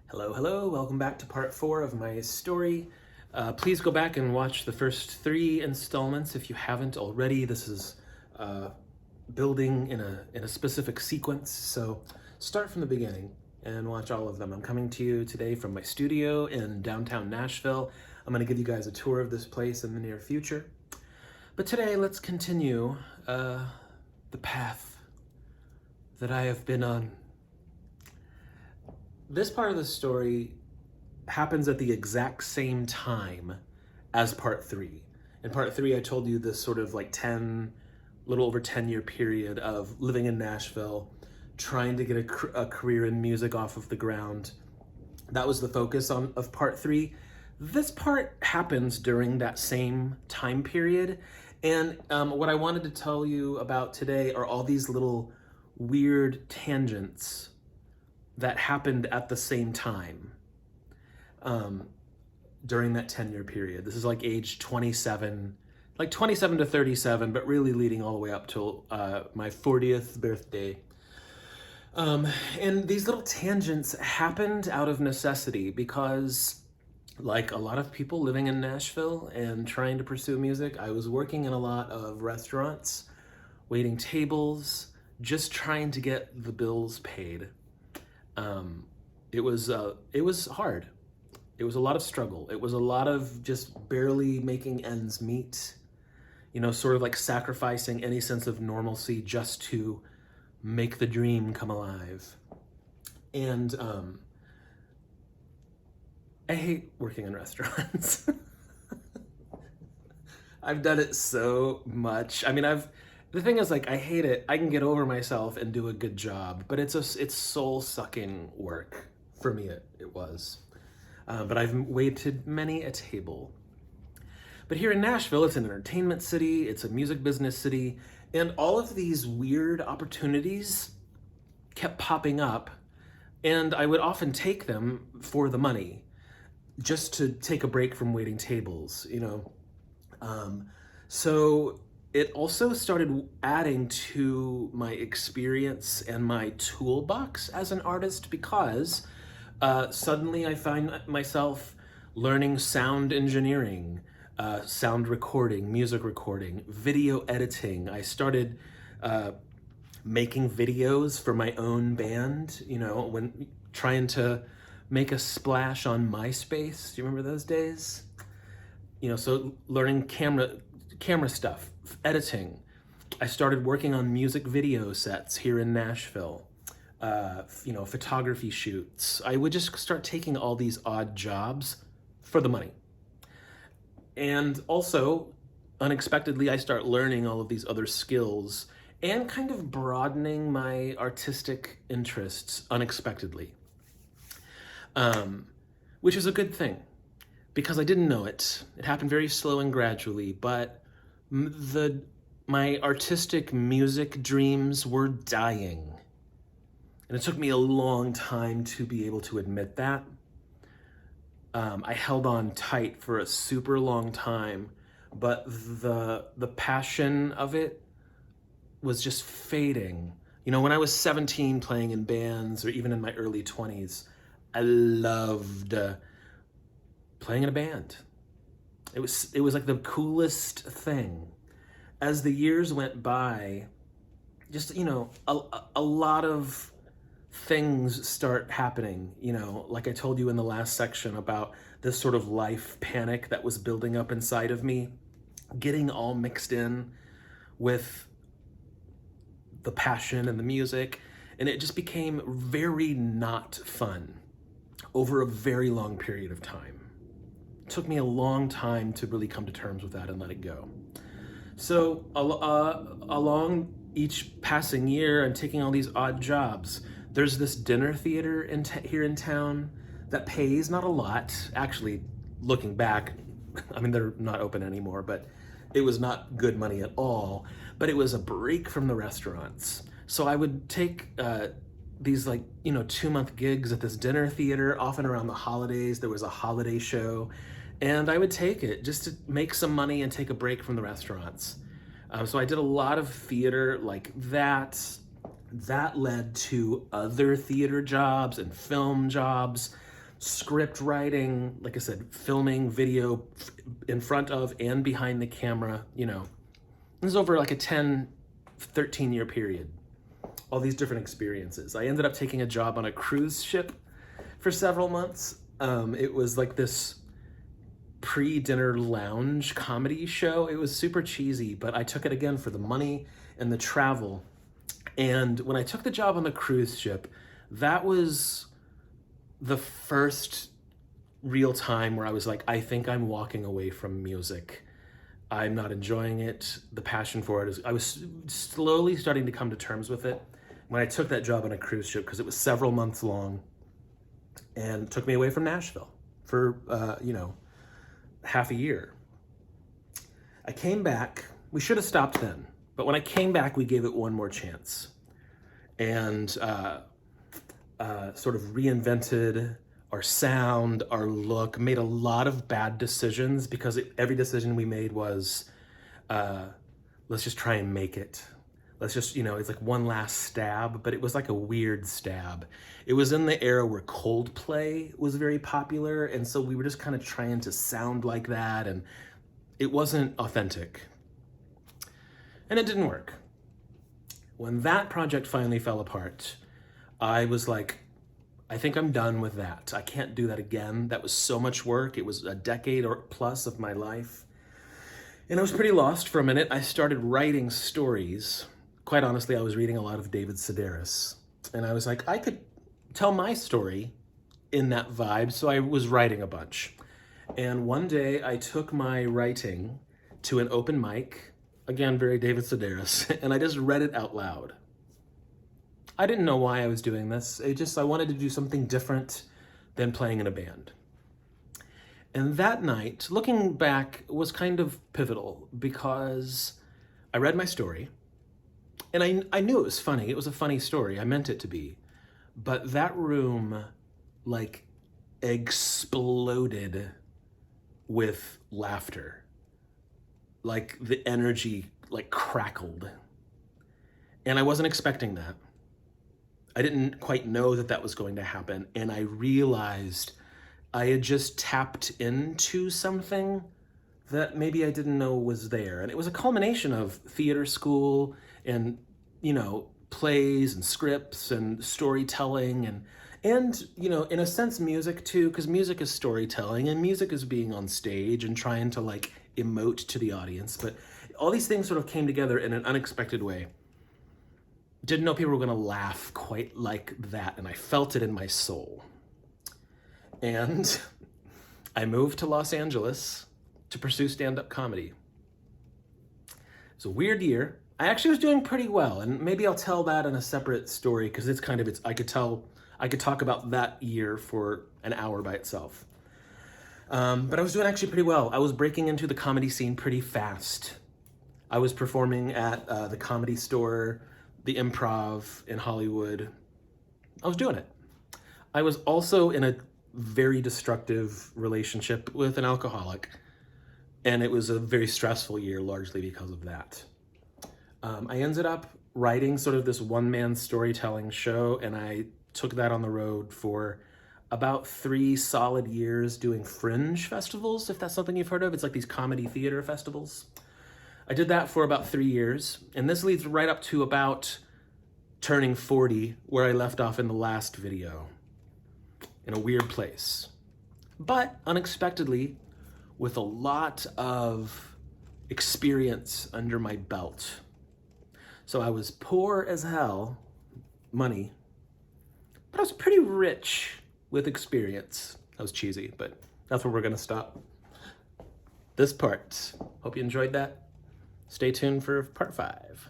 Hello, hello, welcome back to part 4 of my story. Please go back and watch the first 3 installments if you haven't already. This is building in a specific sequence, so start from the beginning and watch all of them. I'm coming to you today from my studio in downtown Nashville. I'm going to give you guys a tour of this place in the near future. But today, let's continue the path that I have been on. This part of the story happens at the exact same time as part 3. In part 3, I told you this sort of like little over 10-year period of living in Nashville, trying to get a career in music off of the ground. That was the focus of part 3. This part happens during that same time period. And what I wanted to tell you about today are all these little weird tangents that happened at the same time during that 10-year period. This is like age 27, like 27 to 37, but really leading all the way up till my 40th birthday. And these little tangents happened out of necessity because, like a lot of people living in Nashville and trying to pursue music, I was working in a lot of restaurants, waiting tables, just trying to get the bills paid. It was hard. It was a lot of struggle. It was a lot of just barely making ends meet, sort of like sacrificing any sense of normalcy just to make the dream come alive. And I hate working in restaurants. I've done it so much. I mean, the thing is, like, I hate it. I can get over myself and do a good job, but it's soul-sucking work. For me, it was. But I've waited many a table. But here in Nashville, it's an entertainment city, it's a music business city, and all of these weird opportunities kept popping up, and I would often take them for the money, just to take a break from waiting tables, So it also started adding to my experience and my toolbox as an artist because suddenly I find myself learning sound engineering, sound recording, music recording, video editing. I started making videos for my own band, when trying to make a splash on MySpace. Do you remember those days? So learning camera stuff, editing. I started working on music video sets here in Nashville, photography shoots. I would just start taking all these odd jobs for the money. And also, unexpectedly, I start learning all of these other skills and kind of broadening my artistic interests unexpectedly, which is a good thing because I didn't know it. It happened very slow and gradually, but my artistic music dreams were dying. And it took me a long time to be able to admit that. I held on tight for a super long time, but the passion of it was just fading. When I was 17 playing in bands, or even in my early 20s, I loved playing in a band. It was like the coolest thing. As the years went by, just, a lot of things start happening, like I told you in the last section about this sort of life panic that was building up inside of me, getting all mixed in with the passion and the music, and it just became very not fun over a very long period of time. It took me a long time to really come to terms with that and let it go. So along each passing year, I'm taking all these odd jobs. There's this dinner theater here in town that pays not a lot. Actually, looking back, I mean, they're not open anymore, but it was not good money at all. But it was a break from the restaurants. So I would take these 2-month gigs at this dinner theater, often around the holidays. There was a holiday show, and I would take it just to make some money and take a break from the restaurants. So I did a lot of theater like that. That led to other theater jobs and film jobs. script writing, like I said, filming, video in front of and behind the camera, you know. This is over like a 10, 13-year period. All these different experiences. I ended up taking a job on a cruise ship for several months. It was like this pre-dinner lounge comedy show. It was super cheesy, but I took it again for the money and the travel. And when I took the job on the cruise ship, that was the first real time where I was like, I think I'm walking away from music. I'm not enjoying it. The passion for it is, I was slowly starting to come to terms with it when I took that job on a cruise ship, because it was several months long and took me away from Nashville for, you know, half a year. I came back. We should have stopped then, but when I came back, we gave it one more chance and sort of reinvented our sound, our look, made a lot of bad decisions because every decision we made was, let's just try and make it. Let's just, you know, it's like one last stab, but it was like a weird stab. It was in the era where Coldplay was very popular, and so we were just kind of trying to sound like that, and it wasn't authentic. And it didn't work. When that project finally fell apart, I was like, I think I'm done with that. I can't do that again. That was so much work. It was a decade or plus of my life. And I was pretty lost for a minute. I started writing stories. Quite honestly, I was reading a lot of David Sedaris. And I was like, I could tell my story in that vibe. So I was writing a bunch. And one day I took my writing to an open mic, again, very David Sedaris, and I just read it out loud. I didn't know why I was doing this. I wanted to do something different than playing in a band. And that night, looking back, was kind of pivotal because I read my story and I knew it was funny. It was a funny story. I meant it to be. But that room, like, exploded with laughter. Like, the energy, like, crackled. And I wasn't expecting that. I didn't quite know that that was going to happen. And I realized I had just tapped into something that maybe I didn't know was there. And it was a culmination of theater school and, you know, plays and scripts and storytelling and, you know, in a sense, music too, because music is storytelling and music is being on stage and trying to like emote to the audience. But all these things sort of came together in an unexpected way. Didn't know people were going to laugh quite like that, and I felt it in my soul. And I moved to Los Angeles to pursue stand-up comedy. It was a weird year. I actually was doing pretty well, and maybe I'll tell that in a separate story because I could talk about that year for an hour by itself. But I was doing actually pretty well. I was breaking into the comedy scene pretty fast. I was performing at the Comedy Store, the Improv in Hollywood. I was doing it. I was also in a very destructive relationship with an alcoholic, and it was a very stressful year largely because of that. I ended up writing sort of this one-man storytelling show, and I took that on the road for about 3 solid years doing fringe festivals, if that's something you've heard of. It's like these comedy theater festivals. I did that for about 3 years, and this leads right up to about turning 40, where I left off in the last video, in a weird place. But unexpectedly, with a lot of experience under my belt. So I was poor as hell, money, but I was pretty rich with experience. That was cheesy, but that's where we're gonna stop this part. Hope you enjoyed that. Stay tuned for part 5.